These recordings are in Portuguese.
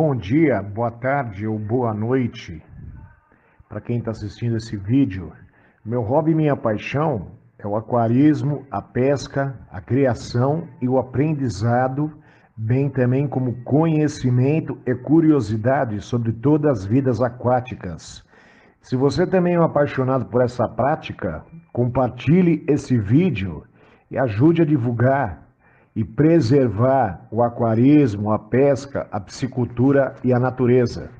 bom dia, boa tarde ou boa noite para quem está assistindo esse vídeo. Meu hobby e minha paixão é o aquarismo, a pesca, a criação e o aprendizado, bem também como conhecimento e curiosidade sobre todas as vidas aquáticas. Se você também é um apaixonado por essa prática, compartilhe esse vídeo e ajude a divulgar e preservar o aquarismo, a pesca, a piscicultura e a natureza.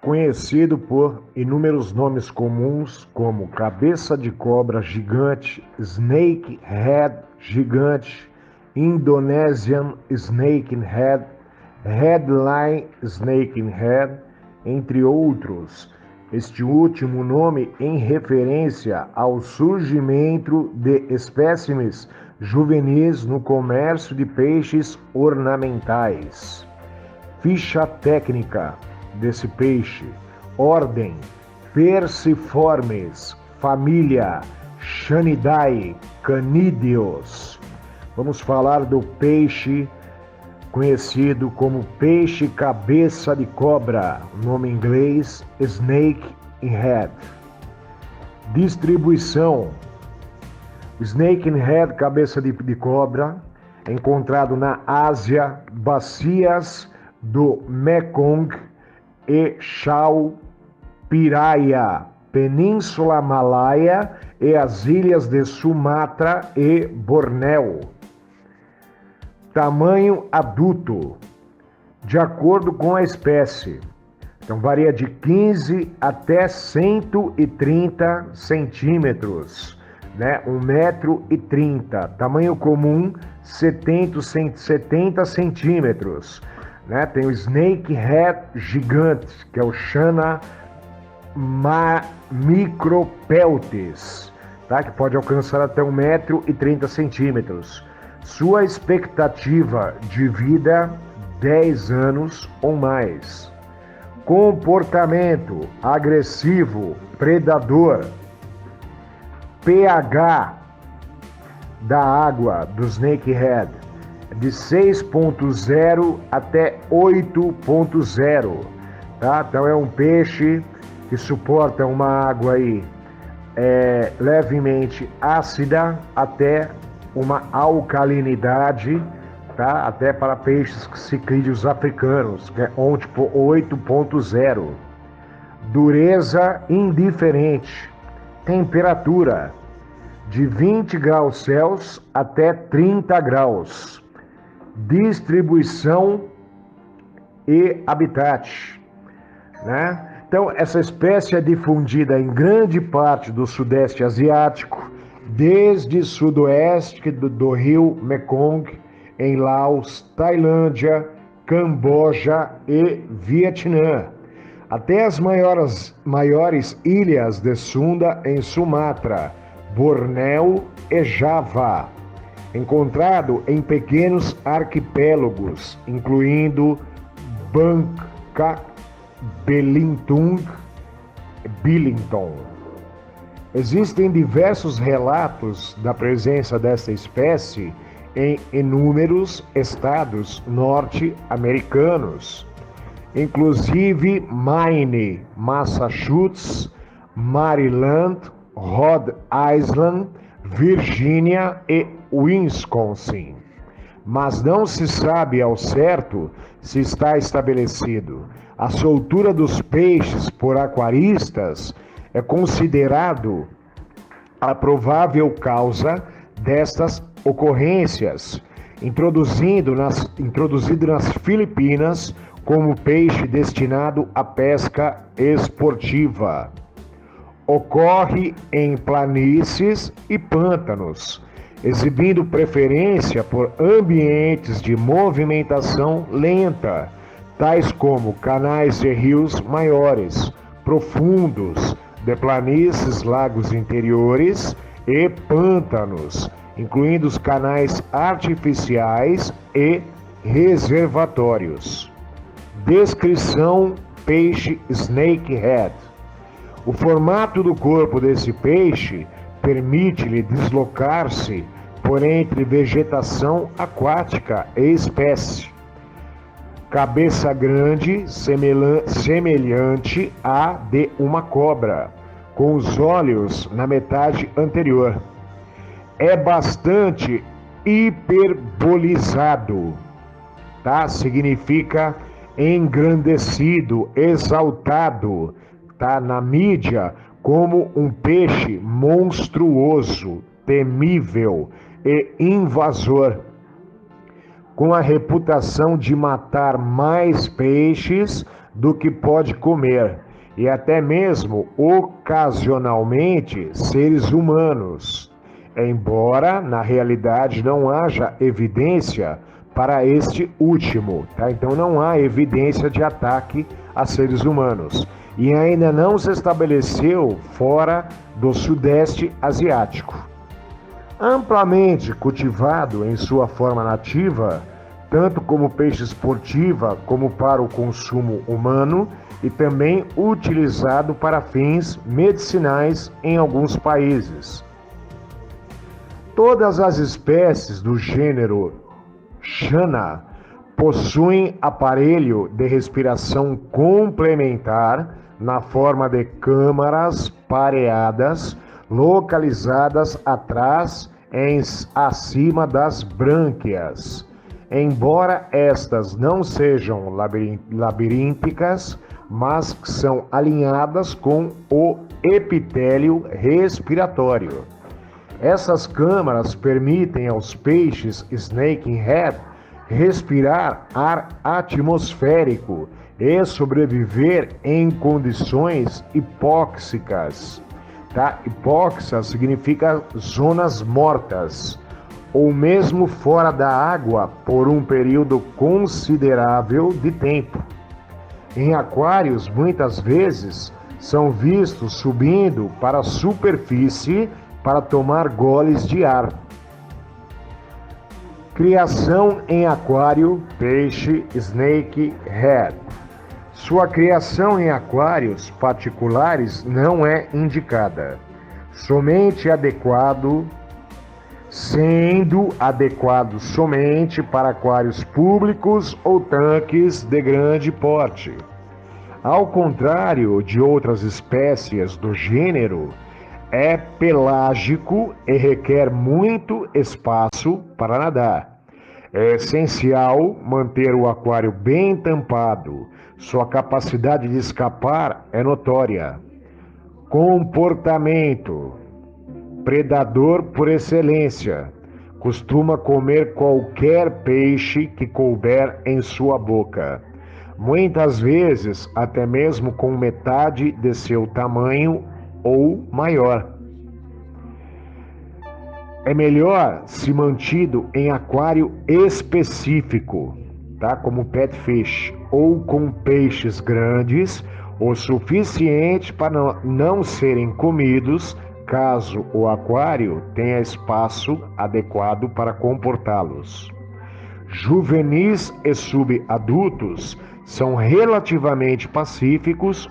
Conhecido por inúmeros nomes comuns como cabeça de cobra gigante, snake head gigante, Indonesian snake head, headline snake head, entre outros. Este último nome em referência ao surgimento de espécimes juvenis no comércio de peixes ornamentais. Ficha técnica desse peixe: ordem Perciformes, família Chanidae, canídeos. Vamos falar do peixe conhecido como peixe cabeça de cobra, nome em inglês snake head. Distribuição: o snake head, cabeça de cobra, é encontrado na Ásia, bacias do Mekong e Chao Phraya, Península Malaya e as ilhas de Sumatra e Bornéu. Tamanho adulto, de acordo com a espécie. Então varia de 15 até 130 centímetros. 1,30 m, tamanho comum 70 centímetros, Tem o snake head gigante, que é o Channa micropeltis, que pode alcançar até 1,30 m. Sua expectativa de vida 10 anos ou mais. Comportamento agressivo, predador. pH da água do snakehead de 6.0 até 8.0, Então é um peixe que suporta uma água aí levemente ácida até uma alcalinidade, até para peixes ciclídeos africanos, que é 8.0. Dureza indiferente. Temperatura de 20 graus Celsius até 30 graus. Distribuição e habitat, Então, essa espécie é difundida em grande parte do Sudeste Asiático, desde sudoeste do rio Mekong, em Laos, Tailândia, Camboja e Vietnã, até as maiores ilhas de Sunda em Sumatra, Bornéu e Java. Encontrado em pequenos arquipélagos, incluindo Bangka, Belitung e Billington. Existem diversos relatos da presença dessa espécie em inúmeros estados norte-americanos, inclusive Maine, Massachusetts, Maryland, Rhode Island, Virgínia e Wisconsin. Mas não se sabe ao certo se está estabelecido. A soltura dos peixes por aquaristas é considerado a provável causa destas ocorrências, introduzido nas Filipinas como peixe destinado à pesca esportiva. Ocorre em planícies e pântanos, exibindo preferência por ambientes de movimentação lenta, tais como canais de rios maiores, profundos, de planícies, lagos interiores e pântanos, incluindo os canais artificiais e reservatórios. Descrição: peixe snakehead. O formato do corpo desse peixe permite-lhe deslocar-se por entre vegetação aquática e espécie. cabeça grande, semelhante à de uma cobra, com os olhos na metade anterior. É bastante hiperbolizado, tá? Significa engrandecido, exaltado, tá? Na mídia, como um peixe monstruoso, temível e invasor, com a reputação de matar mais peixes do que pode comer, e até mesmo, ocasionalmente, seres humanos, embora na realidade não haja evidência para este último, tá? Então não há evidência de ataque a seres humanos, e ainda não se estabeleceu fora do Sudeste Asiático. Amplamente cultivado em sua forma nativa, tanto como peixe esportiva como para o consumo humano, e também utilizado para fins medicinais em alguns países. Todas as espécies do gênero Channa possuem aparelho de respiração complementar na forma de câmaras pareadas localizadas atrás acima das brânquias. Embora estas não sejam labirínticas, mas são alinhadas com o epitélio respiratório. Essas câmaras permitem aos peixes snakehead respirar ar atmosférico e sobreviver em condições hipóxicas. Tá? Hipóxia significa zonas mortas, ou mesmo fora da água por um período considerável de tempo. Em aquários, muitas vezes, são vistos subindo para a superfície para tomar goles de ar. Criação em aquário, peixe snakehead. Sua criação em aquários particulares não é indicada, sendo adequado somente para aquários públicos ou tanques de grande porte. Ao contrário de outras espécies do gênero, é pelágico e requer muito espaço para nadar. É essencial manter o aquário bem tampado. Sua capacidade de escapar é notória. Comportamento: predador por excelência. Costuma comer qualquer peixe que couber em sua boca. Muitas vezes, até mesmo com metade de seu tamanho ou maior. É melhor se mantido em aquário específico, tá? Como pet fish, ou com peixes grandes o suficiente para não serem comidos, caso o aquário tenha espaço adequado para comportá-los. Juvenis e subadultos são relativamente pacíficos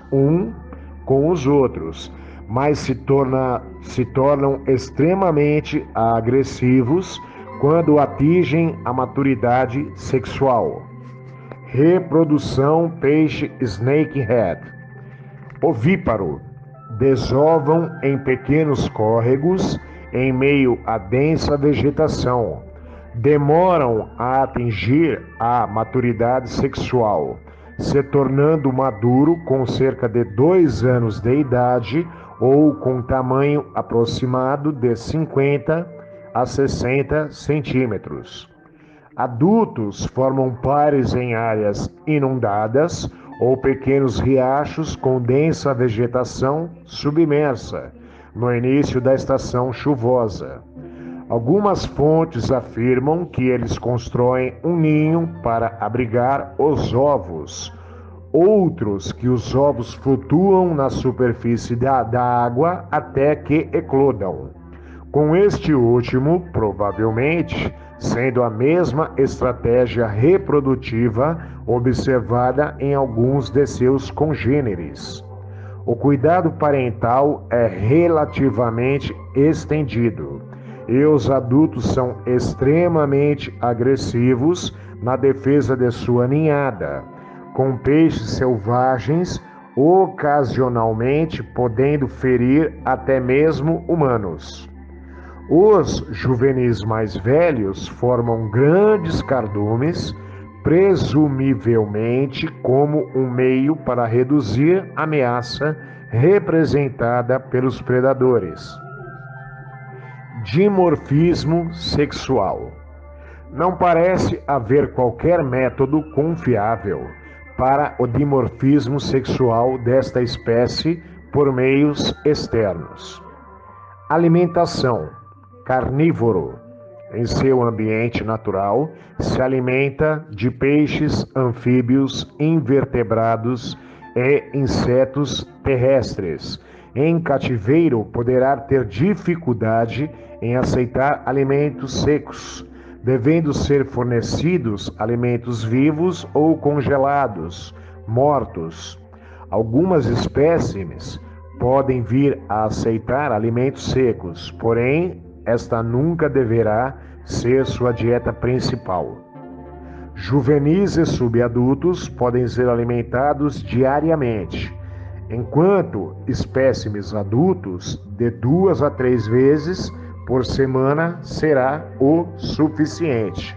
com os outros, mas se tornam extremamente agressivos quando atingem a maturidade sexual. Reprodução peixe snakehead. Ovíparo. Desovam em pequenos córregos em meio à densa vegetação. Demoram a atingir a maturidade sexual, se tornando maduro com cerca de 2 anos de idade ou com tamanho aproximado de 50 a 60 centímetros. Adultos formam pares em áreas inundadas ou pequenos riachos com densa vegetação submersa no início da estação chuvosa. Algumas fontes afirmam que eles constroem um ninho para abrigar os ovos. Outros que os ovos flutuam na superfície da água até que eclodam. Com este último, provavelmente, sendo a mesma estratégia reprodutiva observada em alguns de seus congêneres. O cuidado parental é relativamente estendido e os adultos são extremamente agressivos na defesa de sua ninhada, com peixes selvagens, ocasionalmente podendo ferir até mesmo humanos. Os juvenis mais velhos formam grandes cardumes, presumivelmente como um meio para reduzir a ameaça representada pelos predadores. Dimorfismo sexual. Não parece haver qualquer método confiável para o dimorfismo sexual desta espécie por meios externos. Alimentação. Carnívoro. Em seu ambiente natural, se alimenta de peixes, anfíbios, invertebrados e insetos terrestres. Em cativeiro, poderá ter dificuldade em aceitar alimentos secos, devendo ser fornecidos alimentos vivos ou congelados, mortos. Algumas espécies podem vir a aceitar alimentos secos, porém, esta nunca deverá ser sua dieta principal. Juvenis e subadultos podem ser alimentados diariamente, enquanto espécimes adultos de 2 a 3 vezes por semana será o suficiente.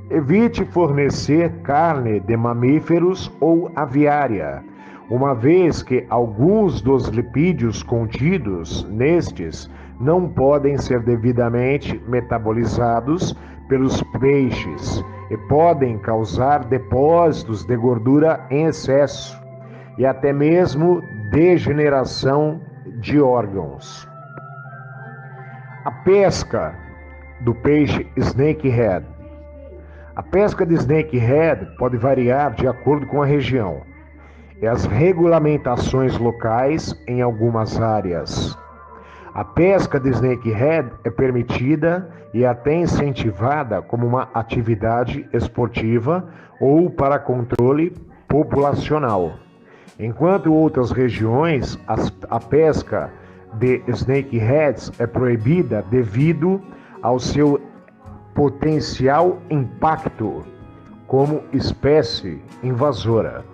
Evite fornecer carne de mamíferos ou aviária, uma vez que alguns dos lipídios contidos nestes não podem ser devidamente metabolizados pelos peixes e podem causar depósitos de gordura em excesso e até mesmo degeneração de órgãos. A pesca do peixe snakehead. A pesca de snakehead pode variar de acordo com a região e as regulamentações locais em algumas áreas. A pesca de snakehead é permitida e até incentivada como uma atividade esportiva ou para controle populacional, enquanto outras regiões a pesca de snakeheads é proibida devido ao seu potencial impacto como espécie invasora.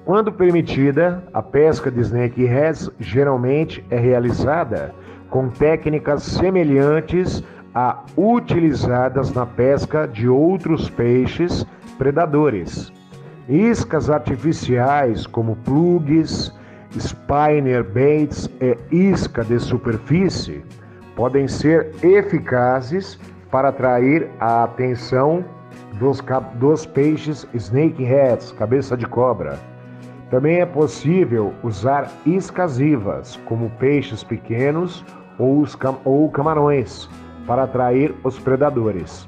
Quando permitida, a pesca de snakeheads geralmente é realizada com técnicas semelhantes a utilizadas na pesca de outros peixes predadores. Iscas artificiais como plugs, spinnerbaits e isca de superfície podem ser eficazes para atrair a atenção dos peixes snakeheads, cabeça de cobra. Também é possível usar iscas vivas, como peixes pequenos ou camarões, para atrair os predadores.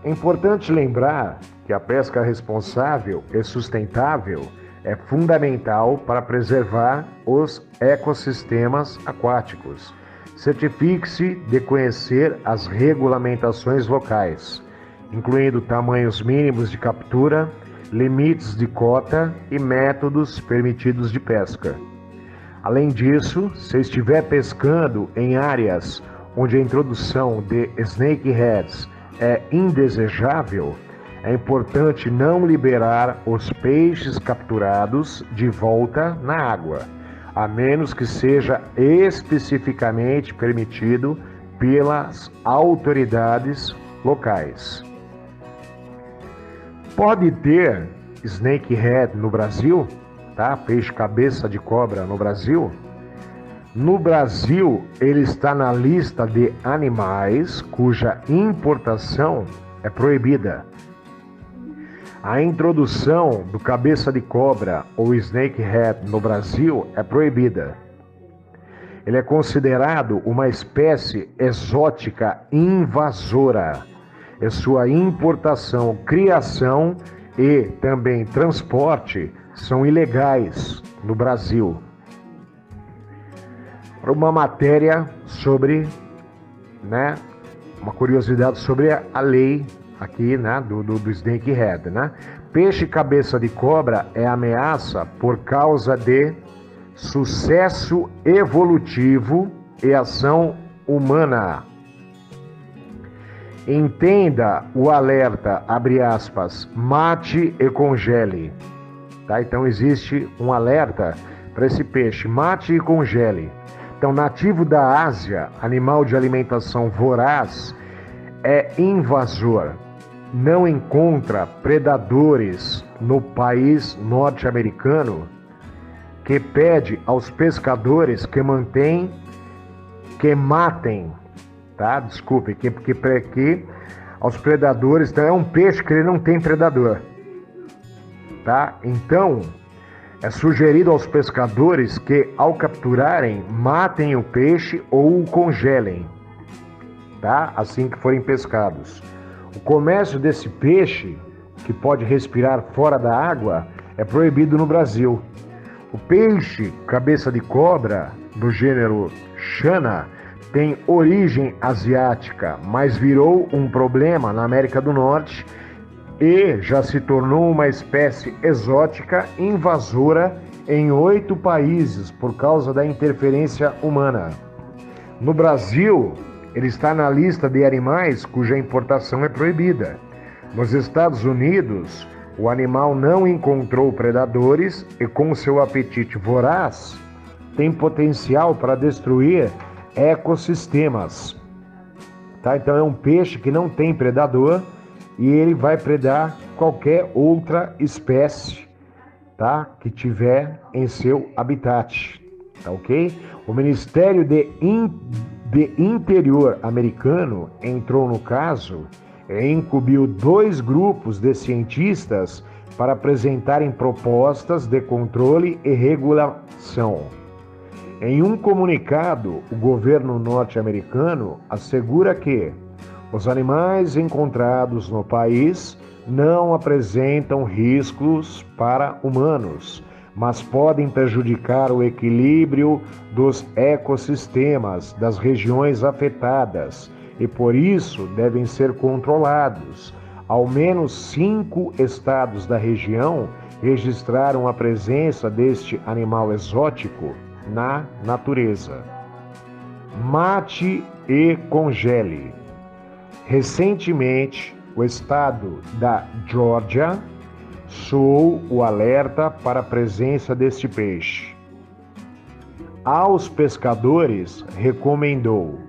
É importante lembrar que a pesca responsável e sustentável é fundamental para preservar os ecossistemas aquáticos. Certifique-se de conhecer as regulamentações locais, incluindo tamanhos mínimos de captura, limites de cota e métodos permitidos de pesca. Além disso, se estiver pescando em áreas onde a introdução de snakeheads é indesejável, é importante não liberar os peixes capturados de volta na água, a menos que seja especificamente permitido pelas autoridades locais. Pode ter snakehead no Brasil, tá? Peixe cabeça de cobra no Brasil. No Brasil, ele está na lista de animais cuja importação é proibida. A introdução do cabeça de cobra ou snakehead no Brasil é proibida. Ele é considerado uma espécie exótica invasora. E sua importação, criação e também transporte são ilegais no Brasil. Uma matéria sobre, uma curiosidade sobre a lei aqui, do snakehead, Peixe cabeça de cobra é ameaça por causa de sucesso evolutivo e ação humana. Entenda o alerta, abre aspas, mate e congele. Tá? Então existe um alerta para esse peixe, mate e congele. Então, nativo da Ásia, animal de alimentação voraz, é invasor. Não encontra predadores no país norte-americano, que pede aos pescadores que matem, tá? Desculpe, que aos predadores, então é um peixe que ele não tem predador, tá? Então, é sugerido aos pescadores que, ao capturarem, matem o peixe ou o congelem, tá? Assim que forem pescados. O comércio desse peixe, que pode respirar fora da água, é proibido no Brasil. O peixe cabeça de cobra, do gênero Channa, tem origem asiática, mas virou um problema na América do Norte e já se tornou uma espécie exótica invasora em 8 países por causa da interferência humana. No Brasil, ele está na lista de animais cuja importação é proibida. Nos Estados Unidos, o animal não encontrou predadores e, com seu apetite voraz, tem potencial para destruir ecossistemas. Tá? Então é um peixe que não tem predador e ele vai predar qualquer outra espécie, tá? Que tiver em seu habitat, tá ok? O Ministério de Interior americano entrou no caso e incumbiu 2 grupos de cientistas para apresentarem propostas de controle e regulação. Em um comunicado, o governo norte-americano assegura que os animais encontrados no país não apresentam riscos para humanos, mas podem prejudicar o equilíbrio dos ecossistemas das regiões afetadas e, por isso, devem ser controlados. Ao menos 5 estados da região registraram a presença deste animal exótico na natureza. Mate e congele. Recentemente, o estado da Geórgia soou o alerta para a presença deste peixe. Aos pescadores, recomendou: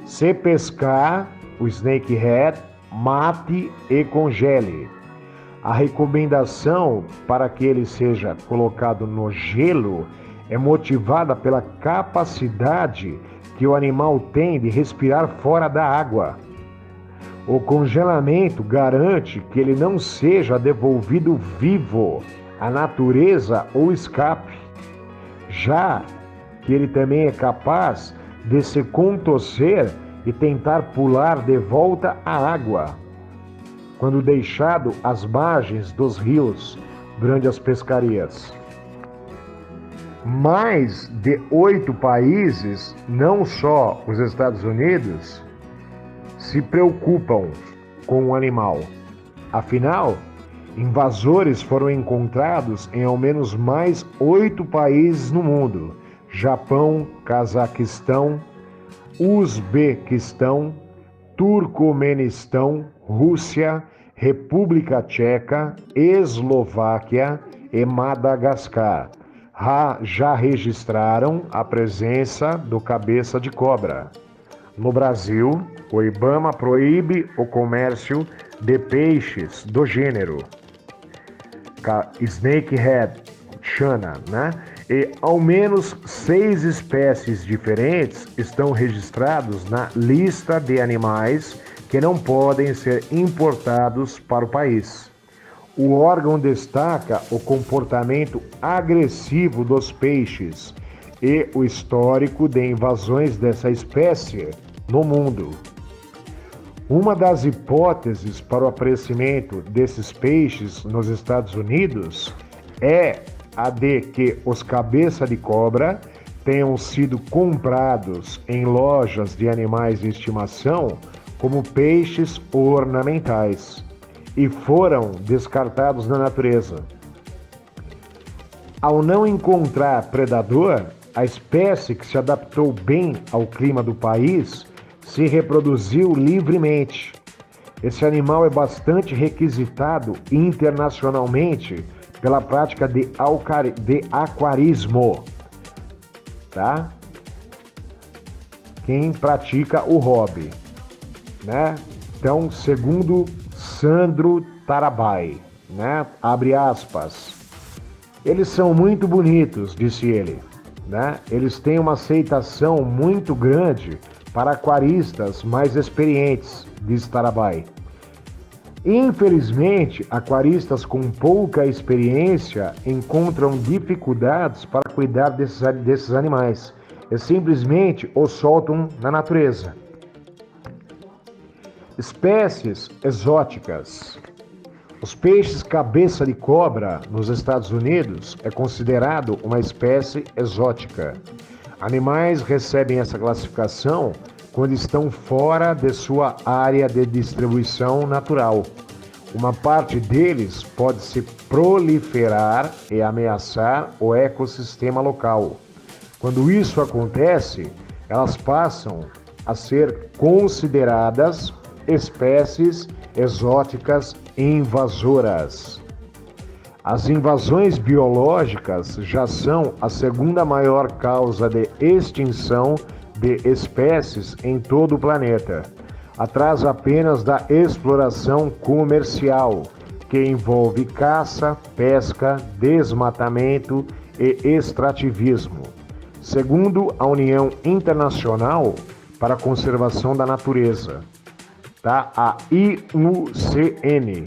se pescar o snakehead, mate e congele. A recomendação para que ele seja colocado no gelo é motivada pela capacidade que o animal tem de respirar fora da água. O congelamento garante que ele não seja devolvido vivo à natureza ou escape, já que ele também é capaz de se contorcer e tentar pular de volta à água, quando deixado às margens dos rios durante as pescarias. Mais de 8 países, não só os Estados Unidos, se preocupam com o animal. Afinal, invasores foram encontrados em ao menos mais 8 países no mundo: Japão, Cazaquistão, Uzbequistão, Turcomenistão, Rússia, República Tcheca, Eslováquia e Madagascar. Já registraram a presença do cabeça de cobra. No Brasil, o IBAMA proíbe o comércio de peixes do gênero snakehead, Channa, né? E ao menos 6 espécies diferentes estão registrados na lista de animais que não podem ser importados para o país. O órgão destaca o comportamento agressivo dos peixes e o histórico de invasões dessa espécie no mundo. Uma das hipóteses para o aparecimento desses peixes nos Estados Unidos é a de que os cabeça de cobra tenham sido comprados em lojas de animais de estimação como peixes ornamentais e foram descartados na natureza. Ao não encontrar predador, a espécie que se adaptou bem ao clima do país se reproduziu livremente Esse animal é bastante requisitado internacionalmente pela prática de aquarismo, tá? Quem pratica o hobby, né? Então, segundo Sandro Tarabai, né? Abre aspas. Eles são muito bonitos, disse ele, né? Eles têm uma aceitação muito grande para aquaristas mais experientes, diz Tarabai. Infelizmente, aquaristas com pouca experiência encontram dificuldades para cuidar desses animais e simplesmente os soltam na natureza. Espécies exóticas. Os peixes cabeça de cobra nos Estados Unidos é considerado uma espécie exótica. Animais recebem essa classificação quando estão fora de sua área de distribuição natural. Uma parte deles pode se proliferar e ameaçar o ecossistema local. Quando isso acontece, elas passam a ser consideradas espécies exóticas invasoras. As invasões biológicas já são a segunda maior causa de extinção de espécies em todo o planeta, atrás apenas da exploração comercial, que envolve caça, pesca, desmatamento e extrativismo. Segundo a União Internacional para a Conservação da Natureza, tá? A IUCN,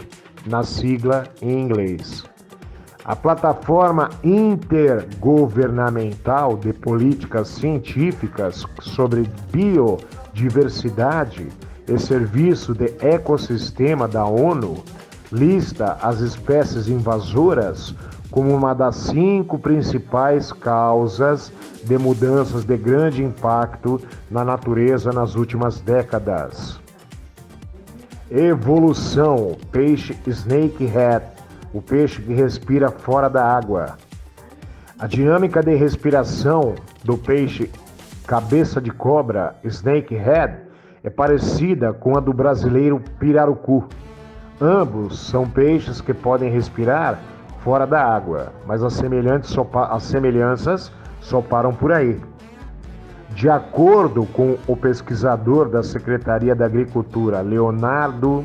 na sigla em inglês. A plataforma intergovernamental de políticas científicas sobre biodiversidade e serviço de ecossistema da ONU lista as espécies invasoras como uma das 5 principais causas de mudanças de grande impacto na natureza nas últimas décadas. Evolução, peixe snakehead, o peixe que respira fora da água. A dinâmica de respiração do peixe cabeça de cobra, snakehead, é parecida com a do brasileiro pirarucu. Ambos são peixes que podem respirar fora da água, mas as semelhanças só param por aí. De acordo com o pesquisador da Secretaria da Agricultura, Leonardo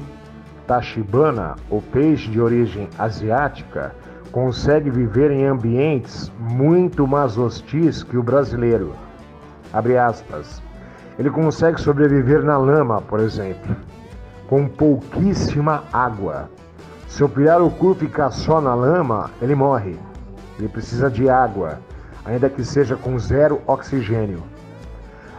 Tachibana, o peixe de origem asiática consegue viver em ambientes muito mais hostis que o brasileiro. Abre aspas. Ele consegue sobreviver na lama, por exemplo, com pouquíssima água. Se o pirarucu ficar só na lama, ele morre. Ele precisa de água, ainda que seja com 0 oxigênio.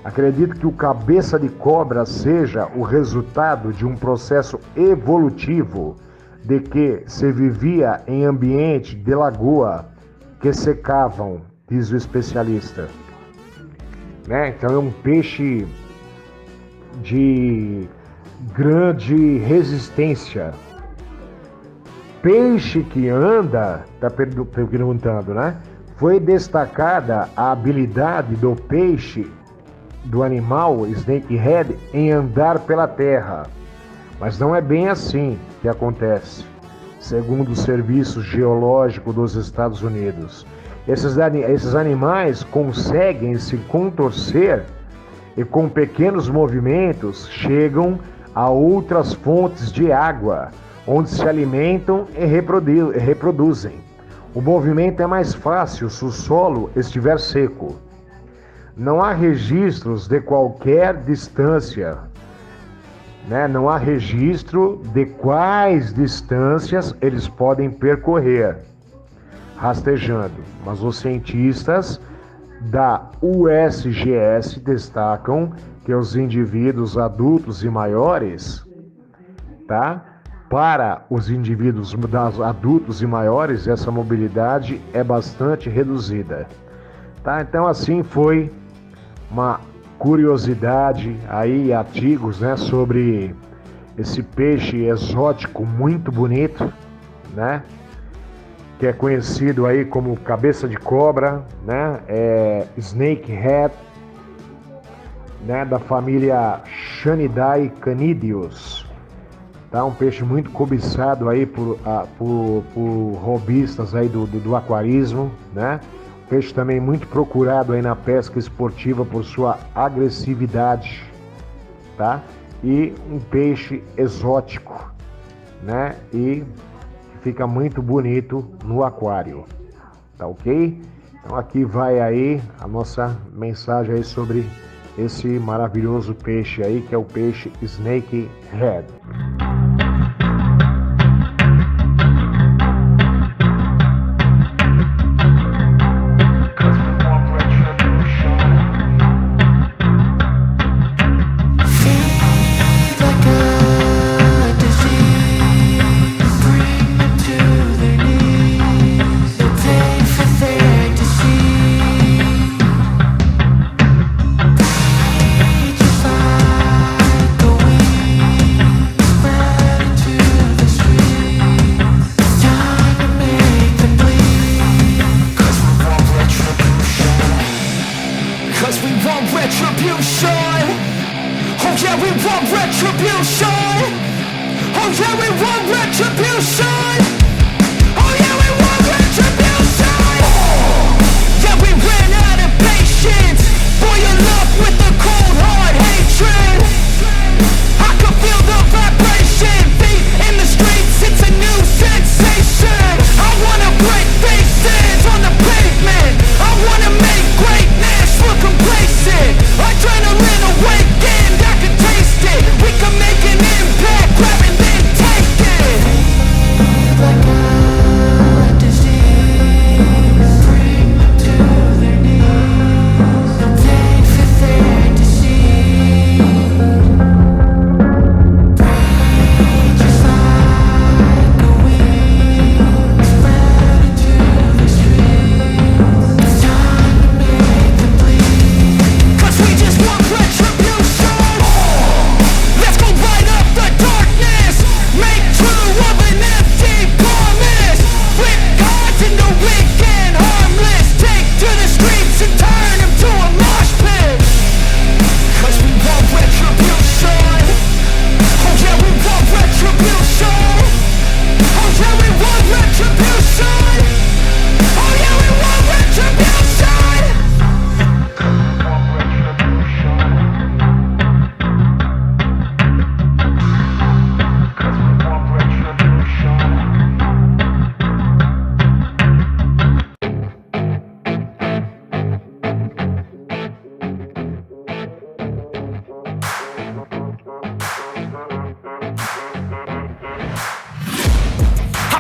Acredito que o cabeça de cobra seja o resultado de um processo evolutivo de que se vivia em ambiente de lagoa que secavam, diz o especialista. Né? Então é um peixe de grande resistência. Peixe que anda, está perguntando, né? Foi destacada a habilidade do peixe, do animal snakehead, em andar pela terra. Mas não é bem assim que acontece, segundo o Serviço Geológico dos Estados Unidos. Esses animais conseguem se contorcer e com pequenos movimentos chegam a outras fontes de água, onde se alimentam e reproduzem. O movimento é mais fácil se o solo estiver seco. Não há registros de qualquer distância, né? Não há registro de quais distâncias eles podem percorrer rastejando, mas os cientistas da USGS destacam que os indivíduos adultos e maiores, tá? Para os indivíduos adultos e maiores, essa mobilidade é bastante reduzida, tá? Então assim foi uma curiosidade aí, artigos, né, sobre esse peixe exótico muito bonito, né, que é conhecido aí como cabeça de cobra, né, snakehead, né, da família Chanidae Canidius, tá? Um peixe muito cobiçado aí por hobbyistas aí do aquarismo, né? Peixe também muito procurado aí na pesca esportiva por sua agressividade, tá? E um peixe exótico, né? E fica muito bonito no aquário, tá ok? Então aqui vai aí a nossa mensagem aí sobre esse maravilhoso peixe aí, que é o peixe snakehead.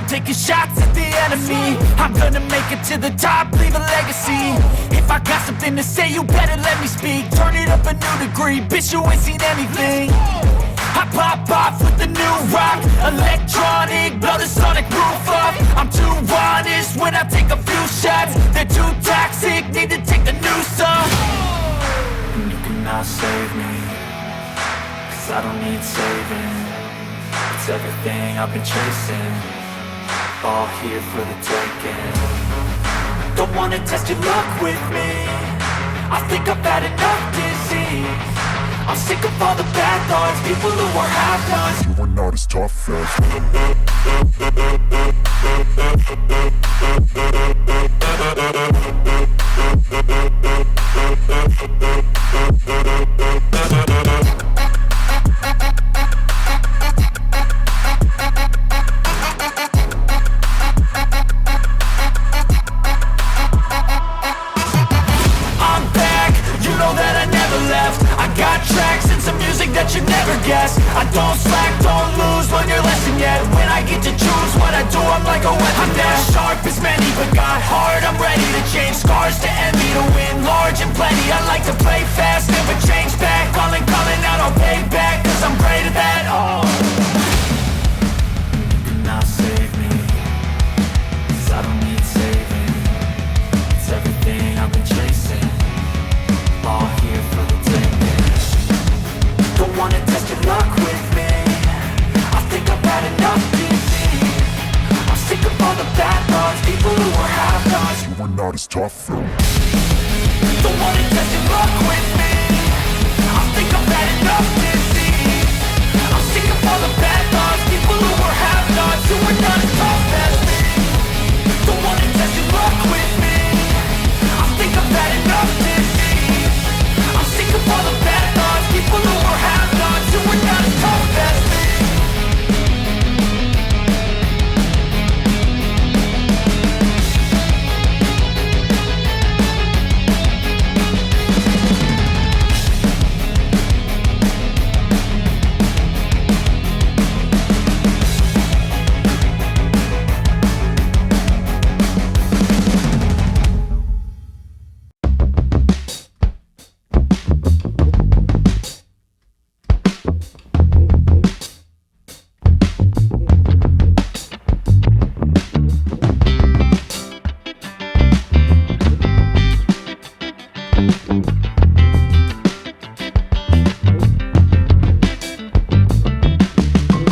Taking shots at the enemy, I'm gonna make it to the top, leave a legacy. If I got something to say, you better let me speak. Turn it up a new degree, bitch, you ain't seen anything. I pop off with the new rock, electronic, blow the sonic roof up. I'm too honest when I take a few shots. They're too toxic, need to take the noose off. And you cannot save me, cause I don't need saving. It's everything I've been chasing, all here for the taking. Don't wanna test your luck with me, I think I've had enough disease. I'm sick of all the bad thoughts, people who are half-nots. You are not as tough as I don't slack, don't lose, learn your lesson yet. When I get to choose what I do, I'm like a weapon. I'm not sharp as many, but got heart, I'm ready to change. Scars to envy, to win large and plenty. I like to play fast, never change back. Calling out, I'll pay back, cause I'm great at that. Oh, you cannot save me, cause I don't need saving. It's everything I've been chasing, all here for the taking. Don't wanna test your luck with me, I think I've had enough disease. I'm sick of all the bad thoughts, people who are half-nots. you are not as tough as. Don't wanna test your luck with me, I think I've had enough disease. I'm sick of all the bad thoughts, You are not as tough as me. Don't wanna test your luck with me. I think I've had enough disease. I'm sick of all the bad thoughts, people who are have-nots. You are not as tough as me.